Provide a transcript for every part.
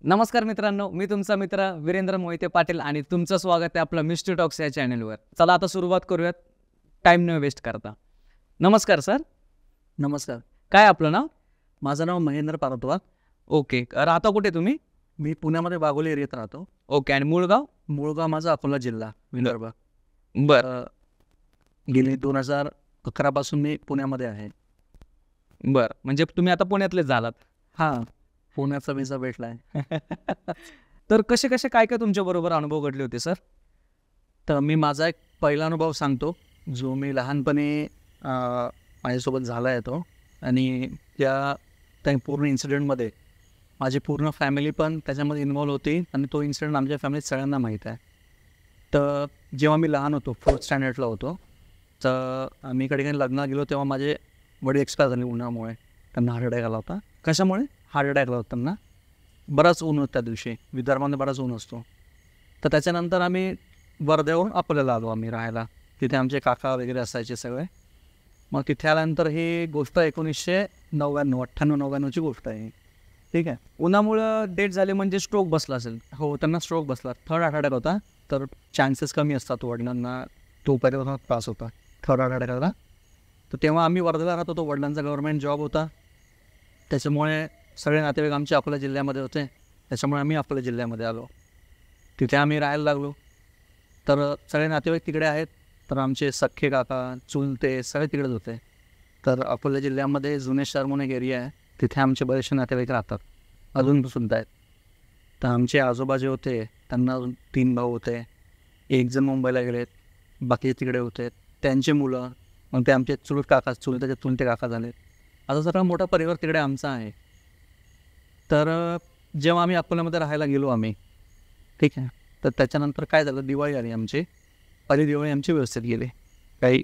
नमस्कार मित्रांनो, मी तुमचा मित्र वीरेंद्र मोहिते पाटील आणि तुमचं स्वागत आहे आपलं मिस्ट्री टॉक्स या चॅनलवर. चला आता सुरुवात करूयात टाईम न वेस्ट करता. नमस्कार सर. नमस्कार. काय आपलं नाव? माझं नाव महेंद्र पारतवार. ओके. राहता कुठे तुम्ही? मी पुण्यामध्ये वाघोली एरियात राहतो. ओके. आणि मूळ गाव? मूळ गाव माझा अकोला जिल्हा विदर्भ. बरं गेली 2011 पासून मी पुण्यामध्ये आहे. बरं, म्हणजे तुम्ही आता पुण्यातलेच झालात? हां, पुण्याचा विजा भेटला आहे. तर कसे कसे काय काय तुमच्याबरोबर अनुभव घडले होते सर? तर मी माझा एक पहिला अनुभव सांगतो, जो मी लहानपणी माझ्यासोबत झाला आहे तो. आणि त्या पूर्ण इन्सिडेंटमध्ये माझी पूर्ण फॅमिली पण त्याच्यामध्ये इन्व्हॉल्व होती आणि तो इन्सिडेंट आमच्या फॅमिलीत सगळ्यांना माहीत आहे. तर जेव्हा मी लहान होतो, 4th स्टँडर्डला होतो, तर आम्ही इकडे लग्नाला गेलो तेव्हा माझे वडील एक्सपायर झाले उन्हामुळे. त्यांना हार्ट अटॅक आला होता. कशामुळे? हार्ट अटॅक आला होता त्यांना. बराच ऊन होतं त्या दिवशी, विदर्भामध्ये बराच ऊन असतो. तर त्याच्यानंतर आम्ही वर्ध्यावरून अकोल्याला आलो आम्ही राहायला. तिथे आमचे काका वगैरे असायचे सगळे. मग तिथे आल्यानंतर ही गोष्ट 1998-99ची गोष्ट आहे. ठीक आहे. उन्हामुळं डेथ झाले म्हणजे स्ट्रोक बसला असेल? हो, त्यांना स्ट्रोक बसला. 3rd हार्ट अटॅक होता. तर चान्सेस कमी असतात वडिलांना तोपर्यंत त्रास होता 3rd हार्ट अटॅकला. तर तेव्हा आम्ही वर्ध्याला राहत होतो. वडिलांचा गव्हर्नमेंट जॉब होता, त्याच्यामुळे सगळे नातेवाईक आमचे अकोला जिल्ह्यामध्ये होते. त्याच्यामुळे आम्ही अकोला जिल्ह्यामध्ये आलो. तिथे आम्ही राहायला लागलो. तर सगळे नातेवाईक तिकडे आहेत. तर आमचे सख्खे काका, चुलते सगळे तिकडेच होते. तर अकोला जिल्ह्यामध्ये जुने शहर म्हणून एक एरिया आहे, तिथे आमचे बरेचसे नातेवाईक राहतात, अजूनसुद्धा आहेत. तर आमचे आजोबा जे होते त्यांना अजून 3 भाऊ होते. एक जण मुंबईला गेलेत, बाकी तिकडे होते. त्यांचे मुलं, मग ते आमचे चुलते काका झाले. असा सगळा मोठा परिवार तिकडे आमचा आहे. तर जेव्हा आम्ही अकोल्यामध्ये राहायला गेलो आम्ही, ठीक आहे, तर त्याच्यानंतर काय झालं, दिवाळी आली आमची. पहिली दिवाळी आमची व्यवस्थित गेली, काही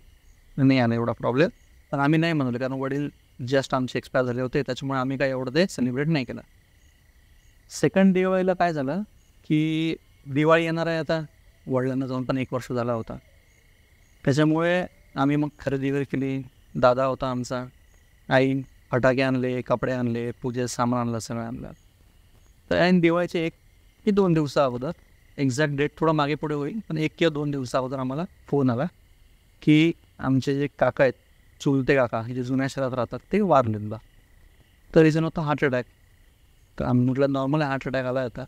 नाही आला एवढा प्रॉब्लेम. पण आम्ही नाही म्हणलो, कारण वडील जस्ट आमचे एक्सपायर झाले होते, त्याच्यामुळे आम्ही काही एवढं ते सेलिब्रेट नाही केलं. सेकंड दिवाळीला काय झालं की दिवाळी येणार आहे आता, वडिलांना जाऊन पण 1 वर्ष झाला होता. त्याच्यामुळे आम्ही मग खरेदी वगैरे केली. दादा होता आमचा, आई फटाके आणले, कपडे आणले, पूजेचं सामान आणलं, सगळं आणलं. तर आणि दिवाळीचे 1 की 2 दिवसा अगोदर, एक्झॅक्ट डेट थोडं मागे पुढे होईल, पण 1 किंवा 2 दिवसा अगोदर आम्हाला फोन आला की आमचे जे काका आहेत, चुलते काका, जे जुन्या शहरात राहतात, ते वारलेत बा. तर रिझन होतं हार्ट अटॅक. तर आम्ही म्हटलं नॉर्मल हार्ट अटॅक आला होता,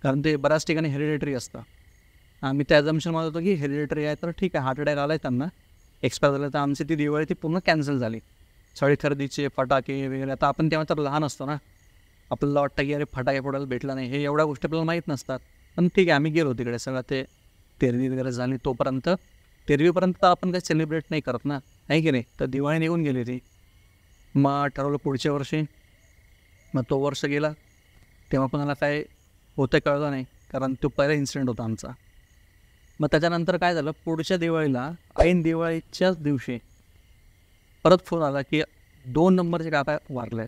कारण ते बऱ्याच ठिकाणी हेरिडेटरी असतं. आम्ही त्या जम्शनमध्ये होतो की हेरिडेटरी आहे, तर ठीक आहे, हार्ट अटॅक आला आहे त्यांना, एक्सपायर झालं. तर आमची ती दिवाळी ती पूर्ण कॅन्सल झाली. सगळी खरेदीचे फटाके वगैरे. आता आपण तेव्हा तर लहान असतो ना, आपल्याला वाटतं की अरे फटाके फोडायला भेटला नाही, हे एवढ्या गोष्टी आपल्याला माहीत नसतात. पण ठीक आहे, आम्ही गेलो तिकडे. सगळं ते तेरवी वगैरे झाली, तोपर्यंत तेरवीपर्यंत तर आपण काही सेलिब्रेट नाही करत ना, आहे की नाही. तर दिवाळी निघून गेली ती. मग ठरवलं पुढच्या वर्षी. मग तो वर्ष गेला, तेव्हा कोणाला काय होतं कळलं नाही, कारण तो पहिला इन्सिडेंट होता आमचा. मग त्याच्यानंतर काय झालं, पुढच्या दिवाळीला, ऐन दिवाळीच्याच दिवशी परत फोन आला की 2 नंबरचे काका वारले.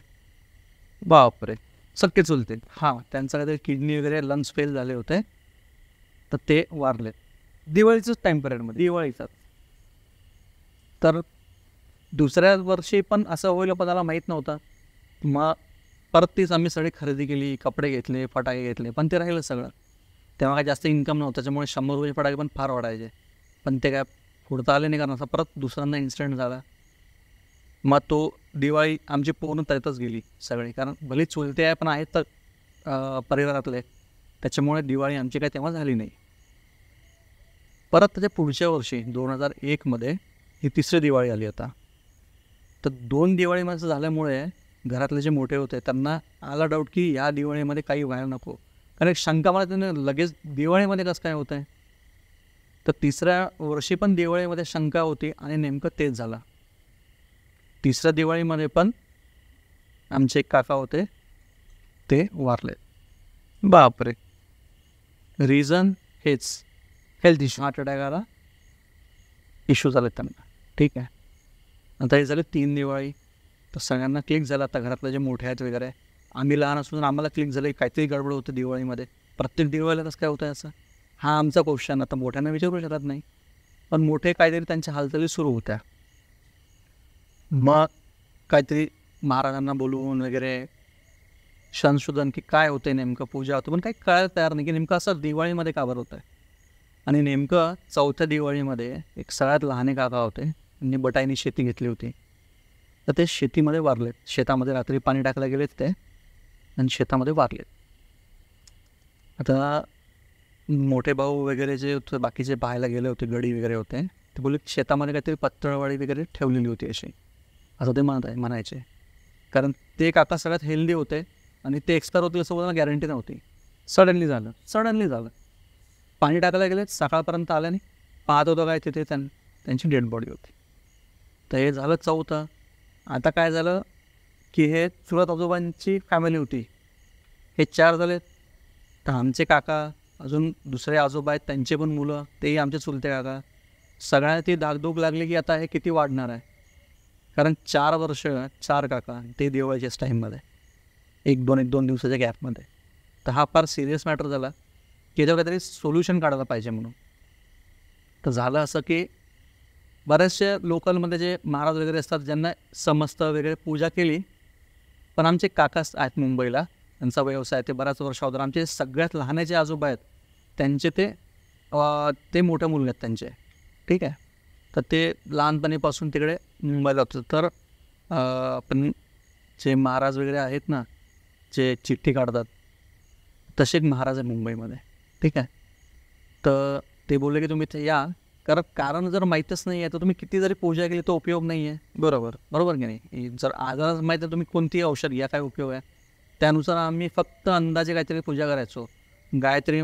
बापरे, सख्खे चुलते? हां, त्यांचं काहीतरी किडनी वगैरे लंग्स फेल झाले होते, तर ते वारले दिवाळीचंच टाईम पिरियडमध्ये? दिवाळीचाच. तर दुसऱ्या वर्षी पण असं होईल पण मला माहीत नव्हतं. मग परत तीच आम्ही सगळी खरेदी केली, कपडे घेतले, फटाके घेतले, पण ते राहिलं सगळं. तेव्हा काही जास्त इन्कम नव्हतं, त्याच्यामुळे 100 रुपये फटाके पण फार वाढायचे, पण ते काय पुढता आले नाही, कारण असा परत दुसऱ्यांदा इन्सिडेंट झाला. मग तो दिवाळी आमची पूर्ण त्यातच गेली सगळी, कारण भले चुलते आहे पण आहेत तर परिवारातले, त्याच्यामुळे दिवाळी आमची काय तेव्हा झाली नाही. परत त्याच्या पुढच्या वर्षी 2001मध्ये ही 3री दिवाळी आली आता. तर 2 दिवाळीमध्ये झाल्यामुळे घरातले जे मोठे होते त्यांना आला डाऊट की या दिवाळीमध्ये काही व्हायला नको, कारण एक शंका मला त्यांनी लगेच दिवाळीमध्ये कसं काय होतं आहे. तर 3ऱ्या वर्षी पण दिवाळीमध्ये शंका होती आणि नेमकं तेच झालं. 3ऱ्या दिवाळीमध्ये पण आमचे एक काका होते, ते वारले. बापरे. रिझन हेच, हेल्थ इश्यू, हार्ट अटॅक आला, इश्यू झाले त्यांना. ठीक आहे. आता हे झाले 3 दिवाळी. तर सगळ्यांना क्लिक झालं, आता घरातले जे मोठे आहेत वगैरे, आम्ही लहान असून आम्हाला क्लिक झालं की काहीतरी गडबड होतं दिवाळीमध्ये. प्रत्येक दिवाळीला कसं काय होतं असं, हा आमचा क्वेश्चन. आता मोठ्यांना विचारू शकत नाही, पण मोठे काहीतरी त्यांच्या हालचाली सुरू होत्या. मग काहीतरी महाराजांना बोलवून वगैरे संशोधन की काय होतं नेमकं, पूजा होतं, पण काही कळायला तयार नाही की नेमकं असं दिवाळीमध्ये का बरं होतं आहे. आणि नेमकं चौथ्या दिवाळीमध्ये एक सगळ्यात लहाने काका होते, त्यांनी बटाईनी शेती घेतली होती. तर ते शेतीमध्ये वारलेत. शेतामध्ये रात्री पाणी टाकायला गेलेत ते आणि शेतामध्ये वारलेत. आता मोठे भाऊ वगैरे जे होते बाकीचे पाहायला गेले होते, गडी वगैरे होते, ते बोलले शेतामध्ये काहीतरी पत्रवाळी वगैरे ठेवलेली होती अशी, असं ते म्हणायचे. कारण ते काका सगळ्यात हेल्दी होते आणि ते एक्सपायर होतील असं मला गॅरंटी नव्हती. सडनली झालं. सडनली झालं. पाणी टाकायला गेले, सकाळपर्यंत आलं नाही. पाहत होतं काय तिथे त्यांची डेड बॉडी होती. तर हे झालं चौथं. आता काय झालं की हे चुलत आजोबांची फॅमिली होती, हे 4 झाले. तर आमचे काका, अजून दुसरे आजोबा आहेत त्यांचे पण मुलं, तेही आमचे चुलते काका, सगळ्यांना ती धाकधूक लागली की आता हे किती वाढणार आहे. कारण 4 वर्ष 4 काका ते दिवाळीच्याच टाईममध्ये, एक दोन दिवसाच्या गॅपमध्ये. तर हा फार सिरियस मॅटर झाला की याच्यावर काहीतरी सोल्युशन काढायला पाहिजे म्हणून. तर झालं असं की बऱ्याचशा लोकलमध्ये जे महाराज वगैरे असतात ज्यांना समजतं वगैरे, पूजा केली. पण आमचे काका आहेत मुंबईला, त्यांचा व्यवसाय आहे, ते बऱ्याच वर्ष अगोदर. आमचे सगळ्यात लहानाचे आजोबा आहेत त्यांचे ते मोठे मुलगे आहेत त्यांचे, ठीक आहे. तर ते लहानपणीपासून तिकडे मुंबईला होतं. तर पण जे महाराज वगैरे आहेत ना, जे चिठ्ठी काढतात, तसे एक महाराज आहे मुंबईमध्ये, ठीक आहे. तर ते बोलले की तुम्ही इथे या, कारण जर माहीतच नाही आहे तर तुम्ही किती जरी पूजा केली तो उपयोग नाही आहे. बरोबर की नाही. जर आजारात माहीत आहे तुम्ही कोणतीही औषध घ्या, काय उपयोग आहे. त्यानुसार आम्ही फक्त अंदाजे काहीतरी पूजा करायचो. गायत्री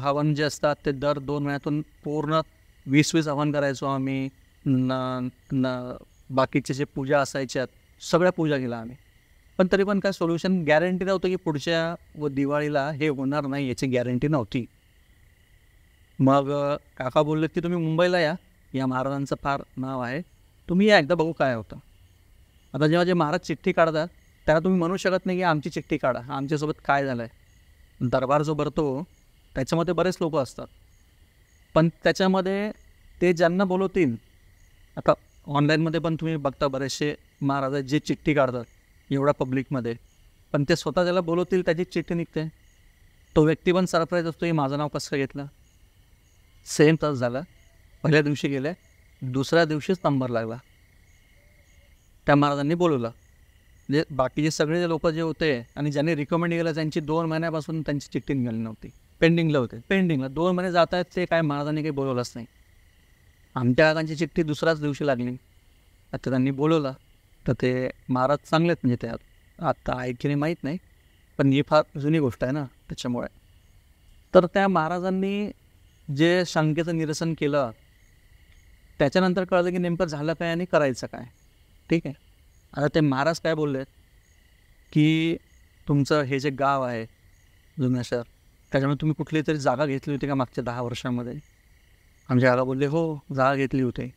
हवन जे असतात ते दर 2 महिन्यातून पूर्ण 20 हवन करायचो आम्ही. बाकीचे जे पूजा असायच्या सगळ्या पूजा केल्या आम्ही. पण तरी पण काय सोल्युशन गॅरंटी नव्हतं की पुढच्या दिवाळीला हे होणार नाही, याची गॅरंटी नव्हती. मग काका बोलले की तुम्ही मुंबईला या महाराजांचं फार नाव आहे, तुम्ही या एकदा बघू काय होतं. आता जेव्हा जे महाराज चिठ्ठी काढतात त्याला तुम्ही म्हणू शकत नाही की आमची चिठ्ठी काढा, आमच्यासोबत काय झालं आहे. दरबार जो भरतो त्याच्यामध्ये बरेच लोक असतात, पण त्याच्यामध्ये ते ज्यांना बोलवतील, आता ऑनलाईनमध्ये पण तुम्ही बघता बरेचसे महाराज जे चिठ्ठी काढतात एवढ्या पब्लिकमध्ये, पण ते स्वतः ज्याला बोलवतील त्याची चिठ्ठी निघते. तो व्यक्ती पण सरप्राईज असतो, की माझं नाव कसं घेतलं. सेम तसं झालं. पहिल्या दिवशी गेले, दुसऱ्या दिवशीच नंबर लागला. त्या महाराजांनी बोलवलं. म्हणजे बाकीचे सगळे लोक जे होते आणि ज्यांनी रिकमेंड केलं त्यांची 2 महिन्यापासून त्यांची चिठ्ठी निघाली नव्हती, पेंडिंगला होते. 2 महिने जात आहेत, ते काय महाराजांनी काही बोलवलंच नाही. आमच्या काकांची चिठ्ठी दुसऱ्याच दिवशी लागली. आता त्यांनी बोलवलं, तर ते महाराज चांगलेत, म्हणजे ते आत्ता आहे की नाही माहीत नाही, पण ही फार जुनी गोष्ट आहे ना त्याच्यामुळे. तर त्या महाराजांनी जे शंकेचं निरसन केलं, त्याच्यानंतर कळलं की नेमकं झालं काय आणि करायचं काय, ठीक आहे. आता ते महाराज काय बोलले की तुमचं हे जे गाव आहे जुनं शहर, त्याच्यामुळे तुम्ही कुठली तरी जागा घेतली होती का मागच्या 10 वर्षामध्ये. आमचे काका बोलले हो, जागा घेतली होती.